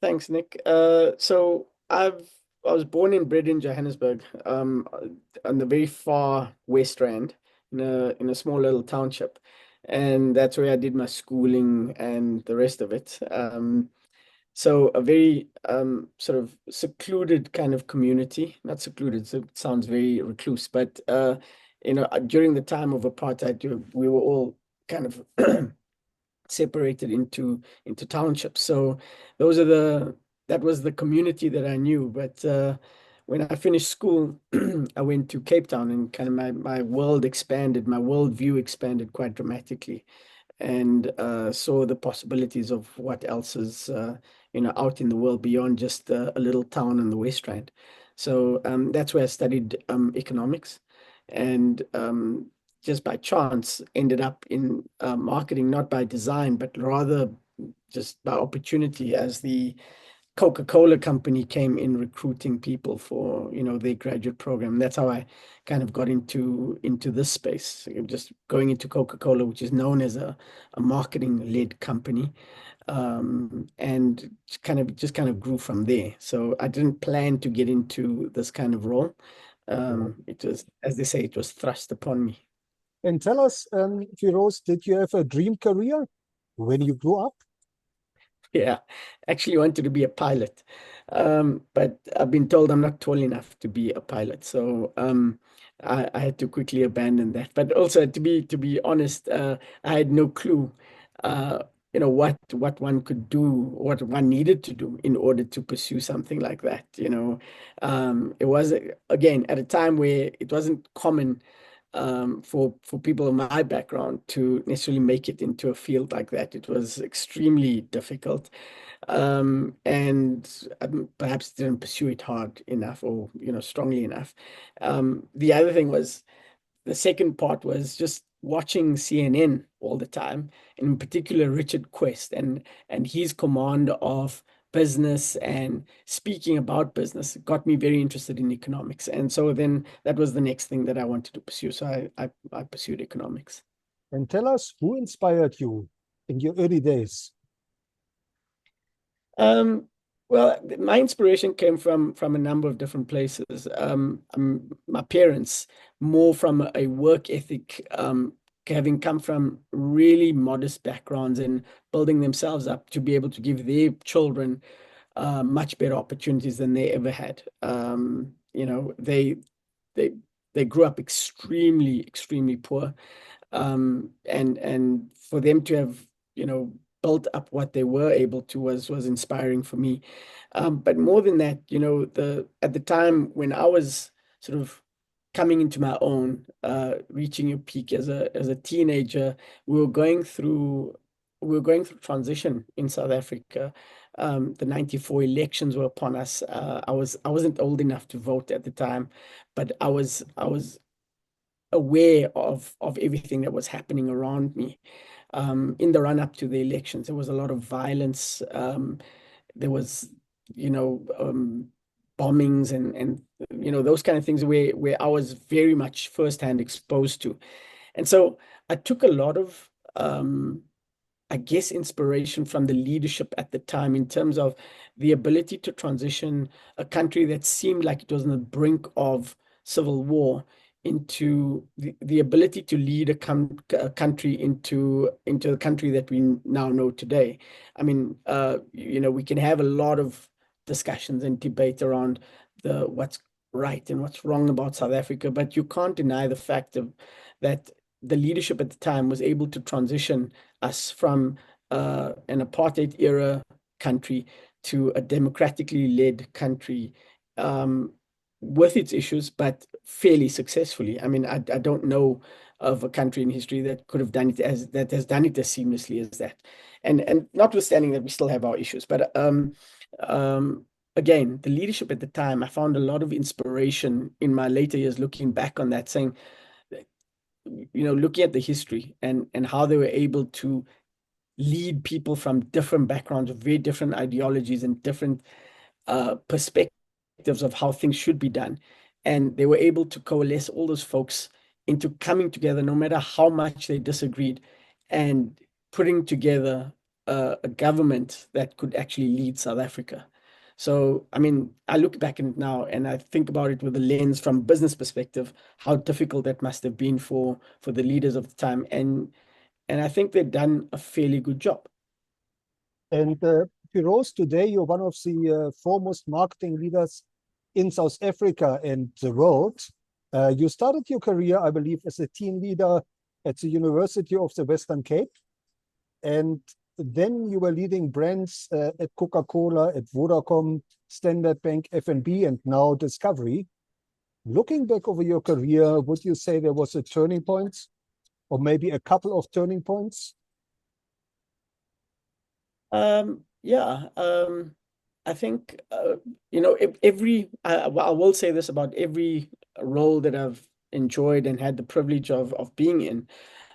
Thanks, Nick. I was born and bred in Johannesburg, on the very far West Rand, in a small little township, and that's where I did my schooling and the rest of it. So a very sort of secluded kind of community, not secluded, so it sounds very recluse, but during the time of apartheid, we were all kind of separated into townships. So those are the that was the community that I knew. But when I finished school, I went to Cape Town, and kind of my world expanded, my worldview expanded quite dramatically, and saw the possibilities of what else is out in the world beyond just a little town in the West Rand. So that's where I studied economics, and just by chance ended up in marketing, not by design, but rather just by opportunity, as the Coca-Cola company came in recruiting people for, their graduate program. That's how I kind of got into this space. Just going into Coca-Cola, which is known as a marketing-led company, and just kind of grew from there. So I didn't plan to get into this kind of role. Yeah. It was, as they say, it was thrust upon me. And tell us, Firoz, did you have a dream career when you grew up? Yeah, actually wanted to be a pilot. But I've been told I'm not tall enough to be a pilot. So I had to quickly abandon that. But also to be honest, I had no clue what one could do, what one needed to do in order to pursue something like that. It was again at a time where it wasn't common for people of my background to necessarily make it into a field like that. It was extremely difficult, and perhaps didn't pursue it hard enough, or strongly enough. The other thing was, the second part was just watching CNN all the time, and in particular Richard Quest and his command of business and speaking about business got me very interested in economics. And so then that was the next thing that I wanted to pursue. So I pursued economics. And tell us who inspired you in your early days. Um, well, my inspiration came from a number of different places. My parents, more from a work ethic, having come from really modest backgrounds and building themselves up to be able to give their children much better opportunities than they ever had. They they grew up extremely, extremely poor, and for them to have built up what they were able to was inspiring for me. But more than that, the at the time when I was sort of coming into my own, reaching a peak as a teenager, we were going through transition in South Africa. The 94 elections were upon us. I wasn't old enough to vote at the time, but I was aware of everything that was happening around me. In the run up to the elections, there was a lot of violence. There was, bombings and those kind of things where I was very much firsthand exposed to. And so I took a lot of I guess, inspiration from the leadership at the time, in terms of the ability to transition a country that seemed like it was on the brink of civil war into the ability to lead a country into the country that we now know today. I mean, we can have a lot of discussions and debate around the what's right and what's wrong about South Africa, but you can't deny the fact of that the leadership at the time was able to transition us from an apartheid era country to a democratically led country, um, with its issues, but fairly successfully. I mean, I don't know of a country in history that could have done it as that has done it as seamlessly as that. And notwithstanding that we still have our issues, but again, the leadership at the time, I found a lot of inspiration in my later years looking back on that, saying, looking at the history and how they were able to lead people from different backgrounds, very different ideologies and different perspectives of how things should be done. And they were able to coalesce all those folks into coming together, no matter how much they disagreed, and putting together a government that could actually lead South Africa. So, I mean, I look back at it now and I think about it with a lens from business perspective, how difficult that must have been for the leaders of the time. And I think they've done a fairly good job. And Firoze, today you're one of the foremost marketing leaders in South Africa and the world. You started your career, I believe, as a team leader at the University of the Western Cape. And then you were leading brands at Coca-Cola, at Vodacom, Standard Bank, FNB, and now Discovery. Looking back over your career, would you say there was a turning point or maybe a couple of turning points? Yeah, I think well, I will say this about every role that I've enjoyed and had the privilege of being in.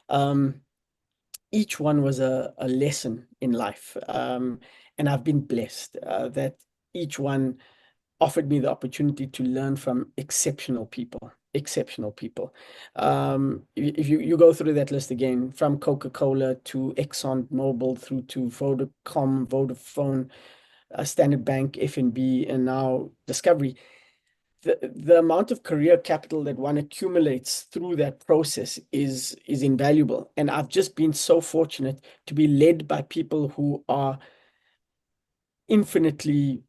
Um, each one was a lesson in life, and I've been blessed that each one offered me the opportunity to learn from exceptional people. Exceptional people. If you go through that list again, from Coca-Cola to Exxon Mobil through to Vodacom, Vodafone, Standard Bank, FNB, and now Discovery, the amount of career capital that one accumulates through that process is invaluable. And I've just been so fortunate to be led by people who are infinitely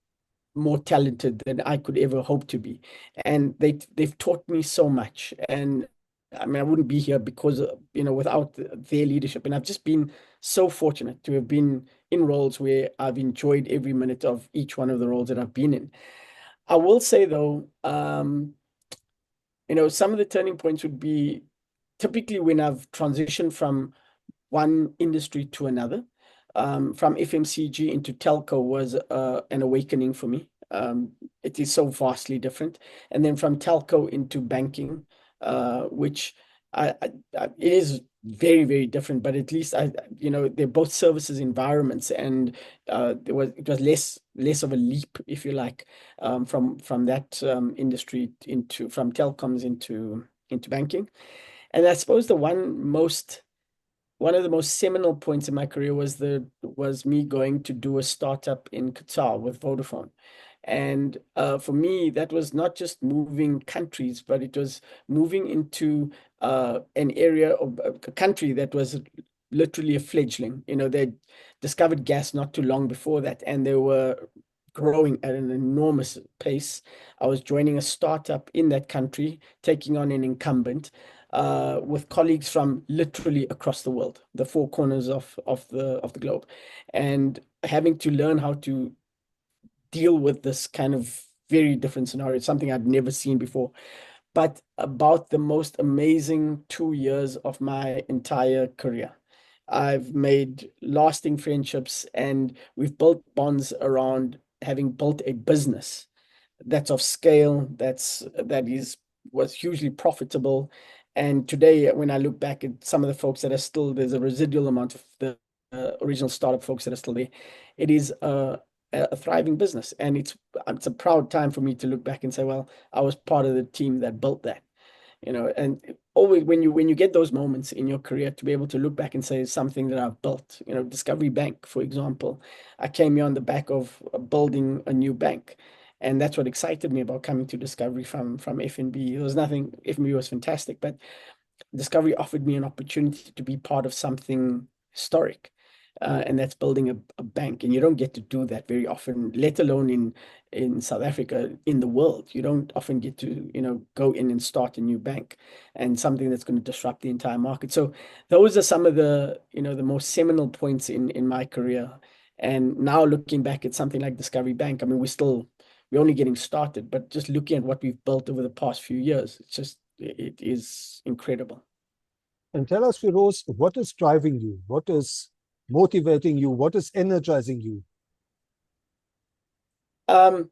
more talented than I could ever hope to be. And they've taught me so much. And I mean, I wouldn't be here because, without their leadership. And I've just been so fortunate to have been in roles where I've enjoyed every minute of each one of the roles that I've been in. I will say though, some of the turning points would be typically when I've transitioned from one industry to another. From FMCG into telco was an awakening for me. It is so vastly different. And then from telco into banking, which it is very, very different, but at least they're both services environments, and it was less of a leap, if you like, from that industry into from telecoms into banking. And I suppose one of the most seminal points in my career was me going to do a startup in Qatar with Vodafone. And for me, that was not just moving countries, but it was moving into an area of a country that was literally a fledgling. They discovered gas not too long before that, and they were growing at an enormous pace. I was joining a startup in that country, taking on an incumbent with colleagues from literally across the world, the four corners of the globe, and having to learn how to deal with this kind of very different scenario, something I'd never seen before. But about the most amazing 2 years of my entire career. I've made lasting friendships and we've built bonds around having built a business that's of scale, was hugely profitable. And today, when I look back at some of the folks that are still, there's a residual amount of the original startup folks that are still there. It is a thriving business, and it's a proud time for me to look back and say, well, I was part of the team that built that. And always when you get those moments in your career to be able to look back and say something that I've built, Discovery Bank, for example, I came here on the back of building a new bank. And that's what excited me about coming to Discovery from FNB. There was nothing, FNB was fantastic, but Discovery offered me an opportunity to be part of something historic, and that's building a bank. And you don't get to do that very often, let alone in South Africa, in the world. You don't often get to, go in and start a new bank and something that's going to disrupt the entire market. So those are some of the most seminal points in my career. And now looking back at something like Discovery Bank, I mean, we're only getting started, but just looking at what we've built over the past few years, it is incredible. And tell us, Firoze, what is driving you? What is motivating you? What is energizing you? Um,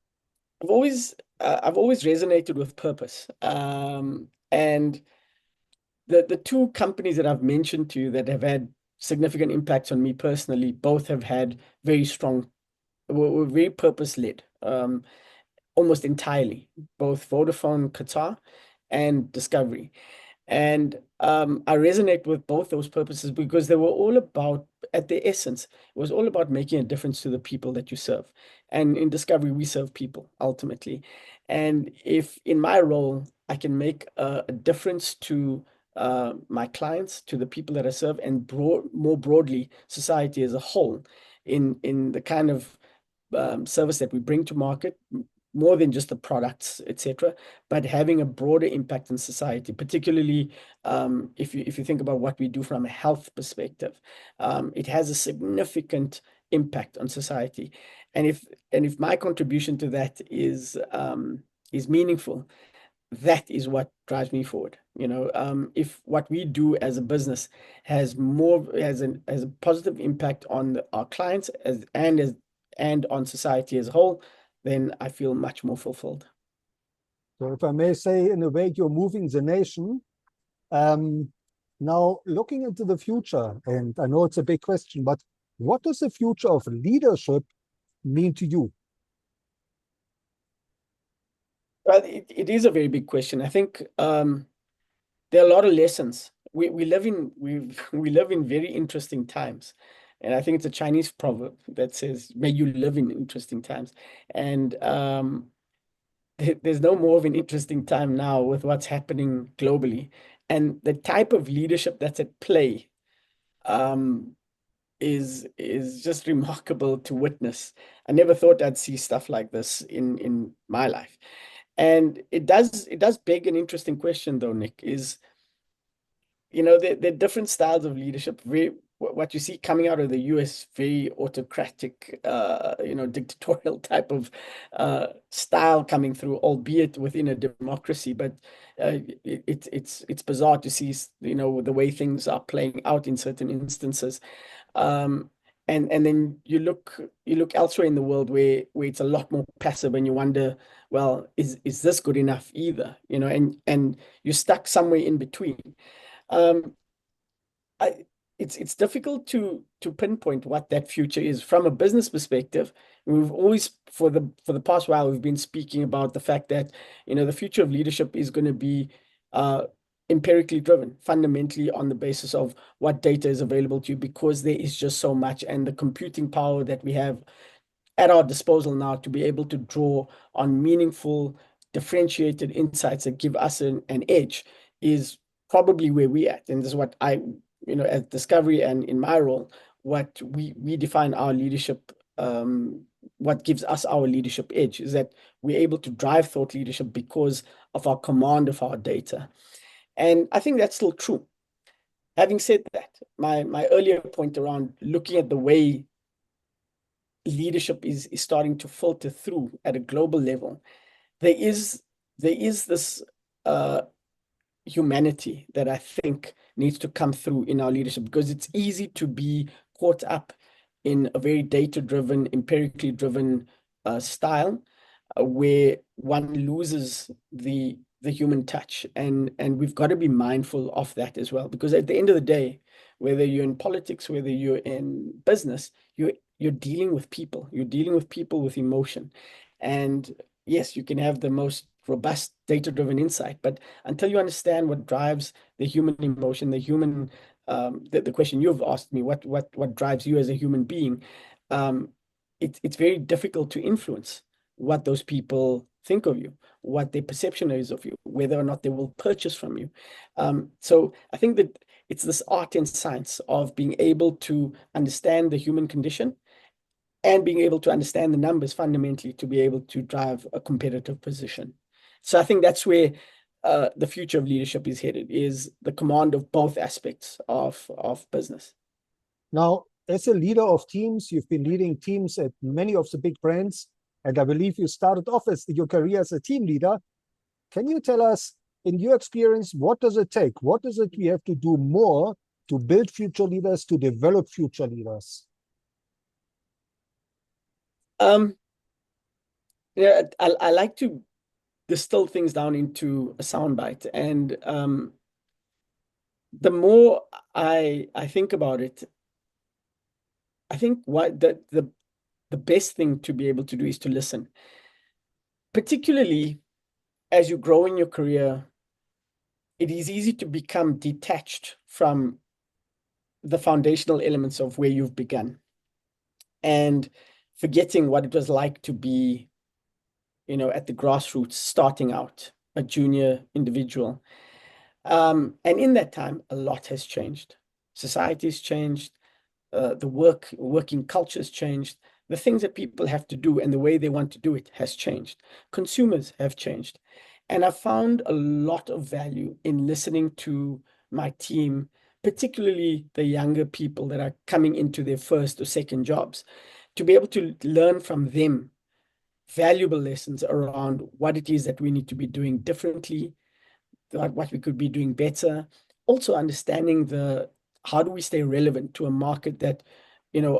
I've always resonated with purpose. And the two companies that I've mentioned to you that have had significant impacts on me personally, both have had were very purpose led, almost entirely, both Vodafone Qatar and Discovery. And I resonate with both those purposes because they were all about at the essence, it was all about making a difference to the people that you serve. And in Discovery, we serve people ultimately. And if in my role, I can make a difference to my clients, to the people that I serve, and more broadly, society as a whole, in the kind of service that we bring to market, more than just the products, etc., but having a broader impact in society, particularly if you think about what we do from a health perspective, it has a significant impact on society. And if my contribution to that is meaningful, that is what drives me forward. If what we do as a business has a positive impact on our clients and on society as a whole, then I feel much more fulfilled. So if I may say, in a way, you're moving the nation. Um, Now, looking into the future, and I know it's a big question, but what does the future of leadership mean to you? Well, it is a very big question. I think there are a lot of lessons. We live in very interesting times, and I think it's a Chinese proverb that says, "May you live in interesting times." And there's no more of an interesting time now with what's happening globally, and the type of leadership that's at play um, is just remarkable to witness. I never thought I'd see stuff like this in my life. And it does beg an interesting question though, Nick, is there are different styles of leadership. What you see coming out of the US, very autocratic, dictatorial type of style coming through, albeit within a democracy. But it's bizarre to see, the way things are playing out in certain instances. Um, and then you look elsewhere in the world where it's a lot more passive, and you wonder, well, is this good enough either? And you're stuck somewhere in between. Um, I it's difficult to pinpoint what that future is from a business perspective. We've always for the past while we've been speaking about the fact that the future of leadership is going to be uh, empirically driven, fundamentally on the basis of what data is available to you, because there is just so much, and the computing power that we have at our disposal now to be able to draw on meaningful, differentiated insights that give us an edge is probably where we're at. And this is what as Discovery and in my role, what we define our leadership, what gives us our leadership edge is that we're able to drive thought leadership because of our command of our data. And I think that's still true. Having said that, my earlier point around looking at the way leadership is starting to filter through at a global level, there is this uh, humanity that I think needs to come through in our leadership, because it's easy to be caught up in a very data-driven, empirically driven style, where one loses the human touch, and we've got to be mindful of that as well, because at the end of the day, whether you're in politics, whether you're in business, you're dealing with people. You're dealing with people with emotion. And yes, you can have the most robust data-driven insight, but until you understand what drives the human emotion, the question you've asked me, what drives you as a human being, um, it's very difficult to influence what those people think of you, what their perception is of you, whether or not they will purchase from you. So I think that it's this art and science of being able to understand the human condition and being able to understand the numbers fundamentally to be able to drive a competitive position. So I think that's where the future of leadership is headed, is the command of both aspects of business. Now, as a leader of teams, you've been leading teams at many of the big brands, and I believe you started off as your career as a team leader. Can you tell us, in your experience, what does it take? What is it we have to do more to build future leaders, to develop future leaders? Um, yeah, I like to distill things down into a soundbite, and the more I think about it, I think what the best thing to be able to do is to listen, particularly as you grow in your career. It is easy to become detached from the foundational elements of where you've begun and forgetting what it was like to be, at the grassroots, starting out, a junior individual. And in that time, a lot has changed. Society's changed, the working culture's changed. The things that people have to do and the way they want to do it has changed. Consumers have changed. And I found a lot of value in listening to my team, particularly the younger people that are coming into their first or second jobs, to be able to learn from them valuable lessons around what it is that we need to be doing differently, what we could be doing better. Also understanding the how do we stay relevant to a market that,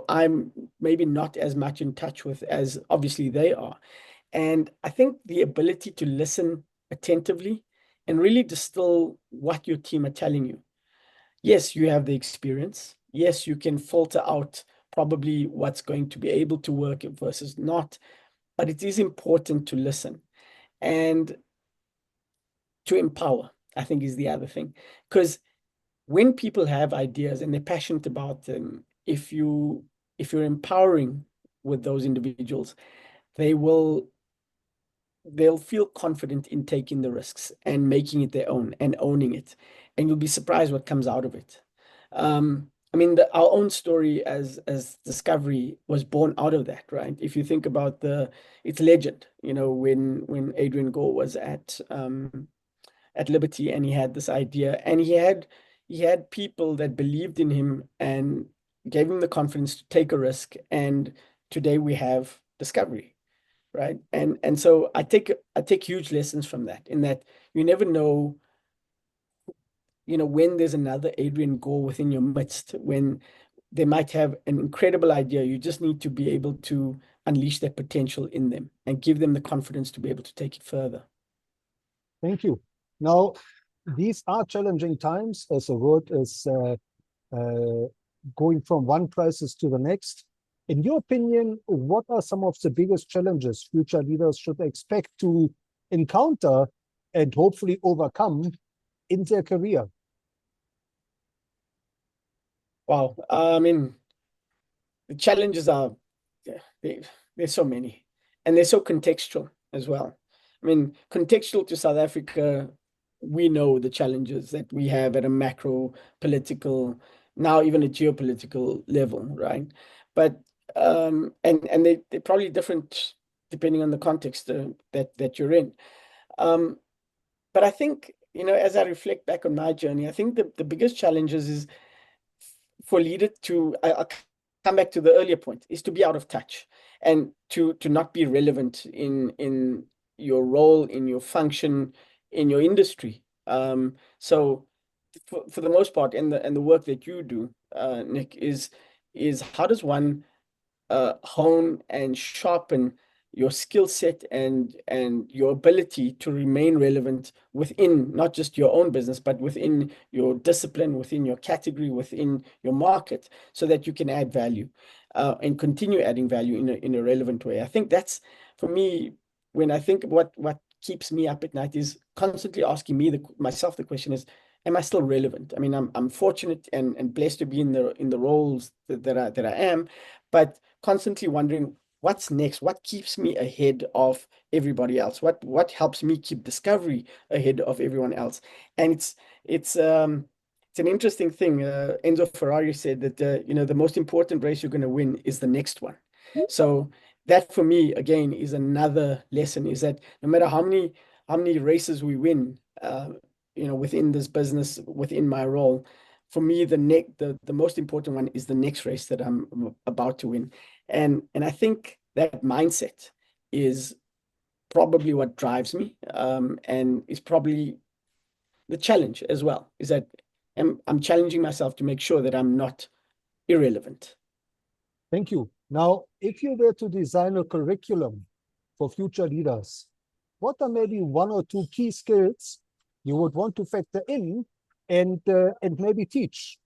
I'm maybe not as much in touch with as obviously they are. And I think the ability to listen attentively and really distill what your team are telling you. Yes, you have the experience. Yes, you can filter out probably what's going to be able to work versus not, but it is important to listen and to empower, I think is the other thing. Because when people have ideas and they're passionate about them, if you're empowering with those individuals, they will they'll feel confident in taking the risks and making it their own and owning it. And you'll be surprised what comes out of it. I mean, our own story as Discovery was born out of that, right? If you think about it's legend, when Adrian Gore was at Liberty and he had this idea and he had people that believed in him and gave him the confidence to take a risk. And today we have Discovery, right? And so I take huge lessons from that, in that you never know, when there's another Adrian Gore within your midst, when they might have an incredible idea. You just need to be able to unleash that potential in them and give them the confidence to be able to take it further. Thank you. Now, these are challenging times as the world is uh, going from one crisis to the next. In your opinion, what are some of the biggest challenges future leaders should expect to encounter and hopefully overcome in their career? Wow. I mean, the challenges are, yeah, there's so many, and they're so contextual as well. I mean, contextual to South Africa, we know the challenges that we have at a macro political, now even a geopolitical level, right? But and they're probably different depending on the context that you're in. Um, but I think, as I reflect back on my journey, I think the biggest challenges is for leader to I'll come back to the earlier point, is to be out of touch and to not be relevant in your role, in your function, in your industry. So for the most part, and the work that you do, Nick, is how does one hone and sharpen your skill set and your ability to remain relevant within not just your own business, but within your discipline, within your category, within your market, so that you can add value and continue adding value in a relevant way. I think that's, for me, when I think what keeps me up at night, is constantly asking myself the question is, am I still relevant? I mean, I'm fortunate and blessed to be in the roles that I am, but constantly wondering what's next, what keeps me ahead of everybody else, what helps me keep Discovery ahead of everyone else. And it's an interesting thing. Enzo Ferrari said that the most important race you're going to win is the next one. So that for me again is another lesson, is that no matter how many races we win, within this business, within my role, for me, the most important one is the next race that I'm about to win. And I think that mindset is probably what drives me, and is probably the challenge as well, is that I'm challenging myself to make sure that I'm not irrelevant. Thank you. Now, if you were to design a curriculum for future leaders, what are maybe one or two key skills you would want to factor in and maybe teach?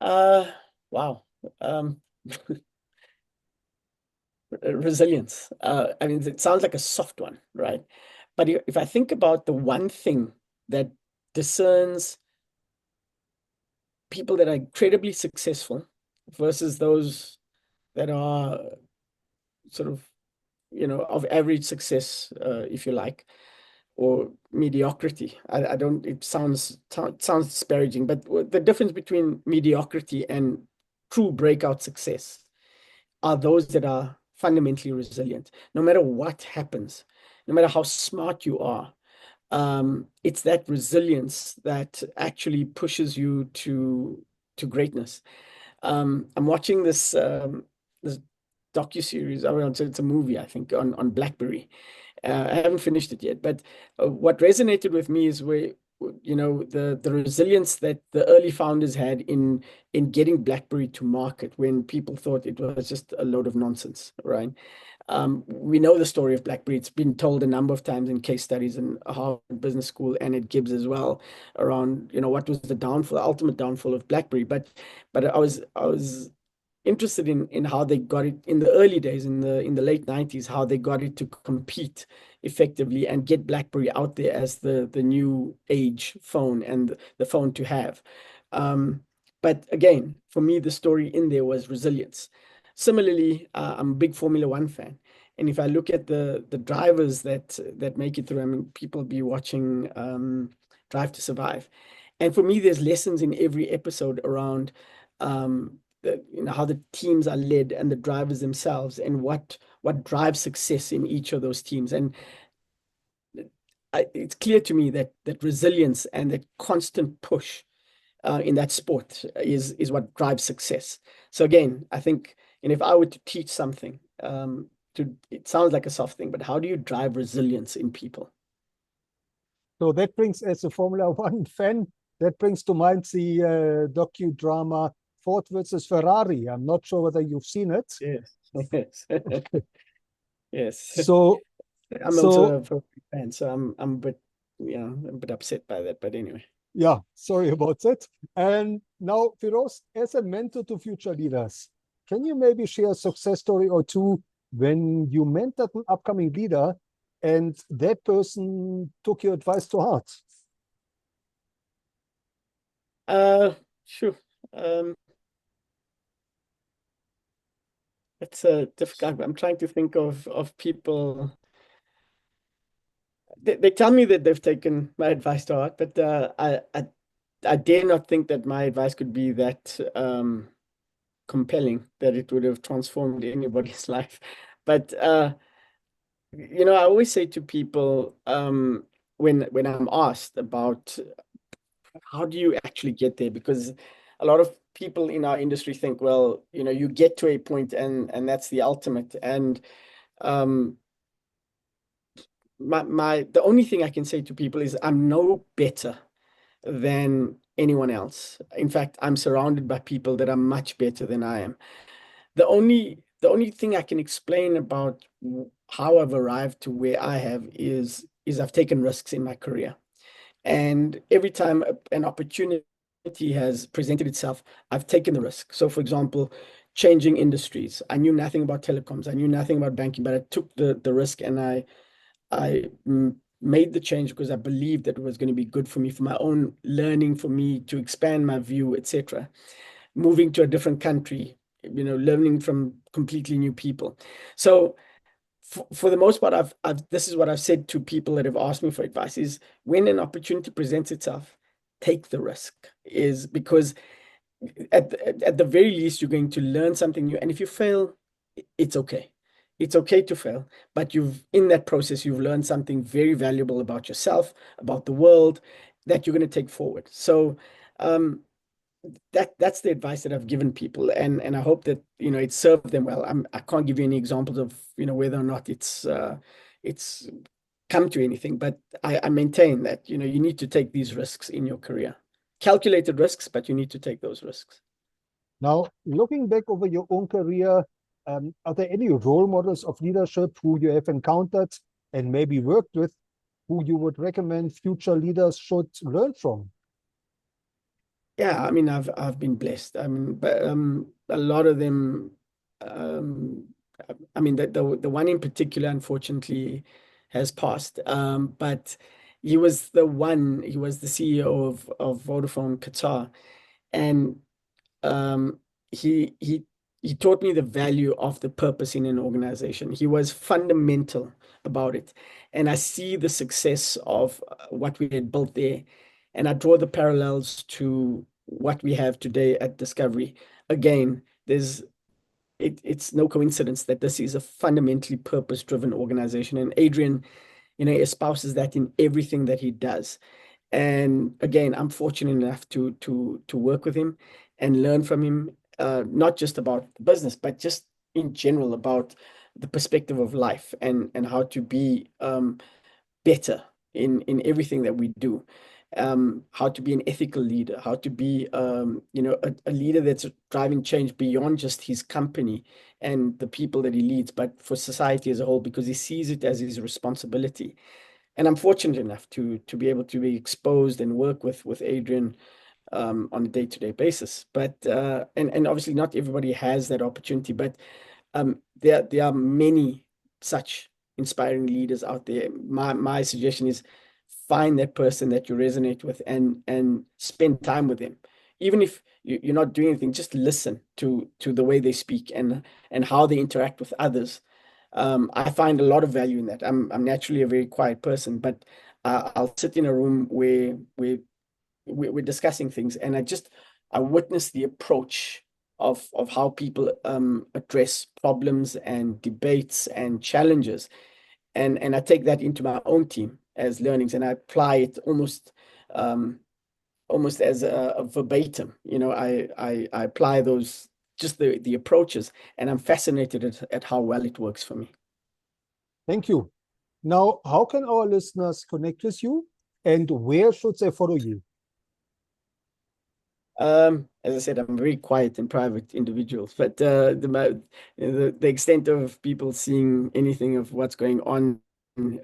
Uh, wow. Um, Resilience. I mean, it sounds like a soft one, right? But if I think about the one thing that discerns people that are incredibly successful versus those that are sort of, of average success, if you like, or mediocrity. I don't, it sounds disparaging, but the difference between mediocrity and true breakout success are those that are fundamentally resilient. No matter what happens, no matter how smart you are, it's that resilience that actually pushes you to greatness. I'm watching this docu-series. I mean, it's a movie, I think, on BlackBerry. I haven't finished it yet, but what resonated with me is where, the resilience that the early founders had in getting BlackBerry to market when people thought it was just a load of nonsense, right? We know the story of BlackBerry. It's been told a number of times in case studies in Harvard Business School and at Gibbs as well, around, what was the downfall, the ultimate downfall of BlackBerry. But I was interested in how they got it in the early days, in the late 90s, how they got it to compete effectively and get BlackBerry out there as the new age phone and the phone to have. Um, but again, for me, the story in there was resilience. Similarly, I'm a big Formula One fan. And if I look at the drivers that make it through, I mean, people be watching Drive to Survive. And for me, there's lessons in every episode around how the teams are led and the drivers themselves and what drives success in each of those teams. And it's clear to me that resilience and that constant push in that sport is what drives success. So again, I think, and if I were to teach something, it sounds like a soft thing, but how do you drive resilience in people? So that brings, as a Formula One fan, that brings to mind the docudrama Ford versus Ferrari. I'm not sure whether you've seen it. Yes. Yes. Yes. So, I'm also so a Ferrari fan, so I'm a bit, a bit upset by that. But anyway. yeah, sorry about that. And now, Firoz, as a mentor to future leaders, can you maybe share a success story or two when you mentored an upcoming leader and that person took your advice to heart? Sure. It's a difficult. I'm trying to think of people. They tell me that they've taken my advice to heart, but I dare not think that my advice could be that compelling that it would have transformed anybody's life. But I always say to people, when I'm asked about how do you actually get there, because a lot of people in our industry think, well, you get to a point and that's the ultimate. And um, the only thing I can say to people is I'm no better than anyone else. In fact, I'm surrounded by people that are much better than I am. The only thing I can explain about how I've arrived to where I have is I've taken risks in my career. And every time an opportunity has presented itself, I've taken the risk. So, for example, changing industries. I knew nothing about telecoms. I knew nothing about banking, but I took the risk and I made the change because I believed that it was going to be good for me, for my own learning, for me to expand my view, etc. Moving to a different country, learning from completely new people. So for the most part, this is what I've said to people that have asked me for advice is when an opportunity presents itself, take the risk. Is because at the very least, you're going to learn something new. And if you fail, it's okay. It's okay to fail, but in that process, you've learned something very valuable about yourself, about the world that you're going to take forward. So, um, that's the advice that I've given people, and I hope that it served them well. I can't give you any examples of whether or not it's come to anything, but I maintain that you need to take these risks in your career, calculated risks, but you need to take those risks. Now, looking back over your own career, are there any role models of leadership who you have encountered and maybe worked with who you would recommend future leaders should learn from? Yeah, I mean, I've been blessed. I mean, but a lot of them, um, I mean, the one in particular, unfortunately, has passed. But he was the CEO of Vodafone Qatar, And um, he he he taught me the value of the purpose in an organization. He was fundamental about it, and I see the success of what we had built there, and I draw the parallels to what we have today at Discovery. Again, it's no coincidence that this is a fundamentally purpose-driven organization, and Adrian, espouses that in everything that he does. And again, I'm fortunate enough to work with him and learn from him, not just about the business, but just in general about the perspective of life and how to be better in everything that we do. How to be an ethical leader, how to be a leader that's driving change beyond just his company and the people that he leads, but for society as a whole, because he sees it as his responsibility. And I'm fortunate enough to be able to be exposed and work with Adrian on a day-to-day basis. But and obviously not everybody has that opportunity, but there are many such inspiring leaders out there. My suggestion is find that person that you resonate with and spend time with them. Even if you're not doing anything, just listen to the way they speak and how they interact with others. I find a lot of value in that. I'm naturally a very quiet person, but I'll sit in a room where we're discussing things, and I witness the approach of how people address problems and debates and challenges, and I take that into my own team as learnings, and I apply it um, almost as a verbatim. I apply those just the approaches, and I'm fascinated at how well it works for me. Thank you. Now, how can our listeners connect with you, and where should they follow you? As I said, I'm very quiet and private individuals, but the extent of people seeing anything of what's going on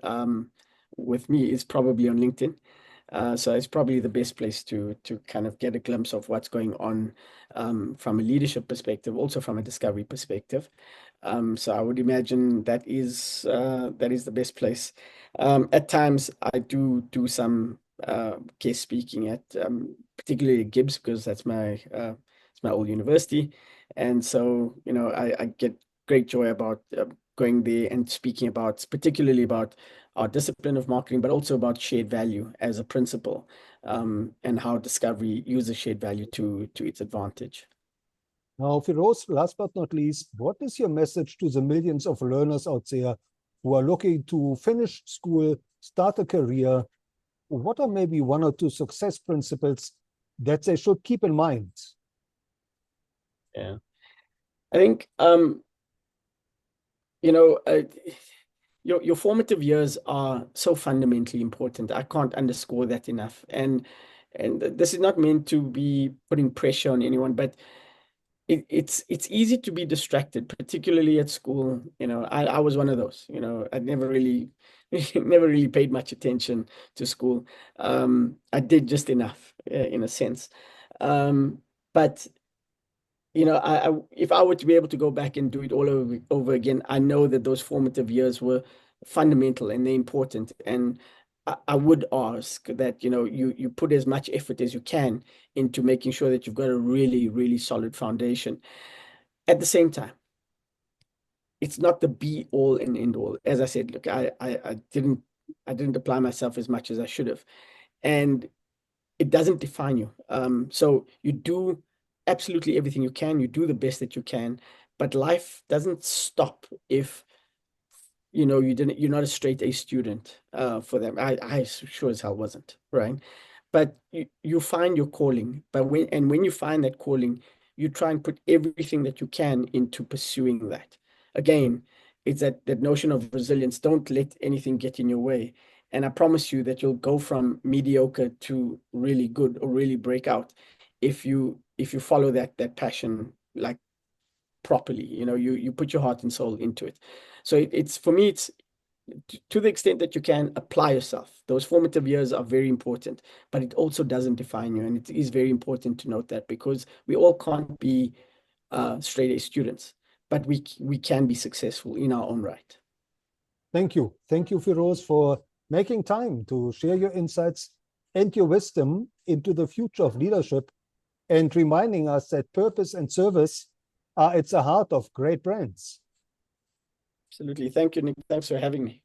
um, with me is probably on LinkedIn. So it's probably the best place to kind of get a glimpse of what's going on from a leadership perspective, also from a discovery perspective. So I would imagine that is the best place. At times, I do some guest speaking at particularly at Gibbs because it's my old university, and so I get great joy about going there and speaking about particularly about our discipline of marketing, but also about shared value as a principle, and how Discovery uses shared value to its advantage. Now, Firoze, last but not least, what is your message to the millions of learners out there who are looking to finish school, start a career? What are maybe one or two success principles that they should keep in mind? Yeah, I think you know, uh, your formative years are so fundamentally important. I can't underscore that enough. And this is not meant to be putting pressure on anyone, but it's easy to be distracted, particularly at school. I was one of those. I never really never really paid much attention to school. I did just enough, in a sense. Um, but if I were to be able to go back and do it all over again, I know that those formative years were fundamental and they're important. And I would ask that, you put as much effort as you can into making sure that you've got a really, really solid foundation. At the same time, it's not the be all and end all. As I said, look, I didn't apply myself as much as I should have. And it doesn't define you. So you do absolutely everything you can, you do the best that you can, but life doesn't stop if you're not a straight A student for them. I sure as hell wasn't, right? But you find your calling. But when you find that calling, you try and put everything that you can into pursuing that. Again, it's that notion of resilience. Don't let anything get in your way. And I promise you that you'll go from mediocre to really good or really break out if you follow that passion like properly. You put your heart and soul into it. So it's for me, it's to the extent that you can apply yourself. Those formative years are very important, but it also doesn't define you. And it is very important to note that because we all can't be straight A students, but we can be successful in our own right. Thank you. Thank you, Firoze, for making time to share your insights and your wisdom into the future of leadership and reminding us that purpose and service are at the heart of great brands. Absolutely. Thank you, Nick. Thanks for having me.